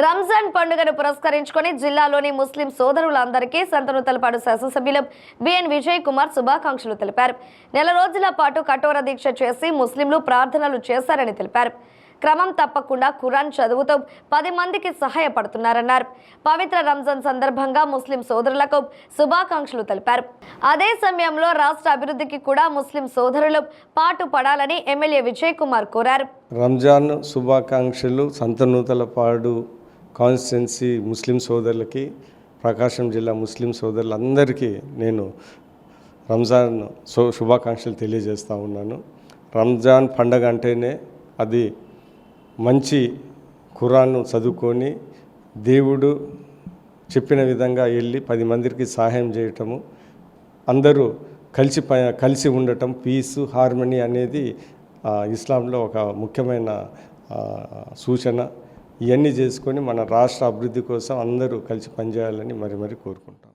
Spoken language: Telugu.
రంజాన్ పండుగను పురస్కరించుకొని జిల్లాలోని ముస్లిం సోదరులందరికీ సంతనూతలపాడు శాసనసభ్యులు బిఎన్ విజయ్ కుమార్ శుభాకాంక్షలు తెలిపారు. నెల రోజుల పాటు కఠోర దీక్ష చేసి ముస్లింలు ప్రార్థనలు చేశారని తెలిపారు. క్రమం తప్పకుండా ఖురాన్ చదువుతూ 10 మందికి సహాయపడుతున్నారన్నారు. పవిత్ర రంజాన్ సందర్భంగా ముస్లిం సోదరులకు శుభాకాంక్షలు తెలిపారు. అదే సమయంలో రాష్ట్ర అభివృద్ధికి కూడా ముస్లిం సోదరులు పాటు పడాలని ఎమ్మెల్యే విజయ్ కుమార్ కోరారు. రంజాన్ శుభాకాంక్షలు. సంతనూతలపాడు కాన్స్టిట్యున్సీ ముస్లిం సోదరులకి, ప్రకాశం జిల్లా ముస్లిం సోదరులందరికీ నేను రంజాన్ శుభాకాంక్షలు తెలియజేస్తూ ఉన్నాను. రంజాన్ పండగ అంటేనే అది మంచి ఖురాన్ను చదువుకొని దేవుడు చెప్పిన విధంగా వెళ్ళి 10 మందికి సహాయం చేయటము, అందరూ కలిసి ఉండటం, పీసు హార్మనీ అనేది ఇస్లాంలో ఒక ముఖ్యమైన సూచన. ఇవన్నీ చేసుకొని మన రాష్ట్ర అభివృద్ధి కోసం అందరూ కలిసి పనిచేయాలని మరి కోరుకుంటాం.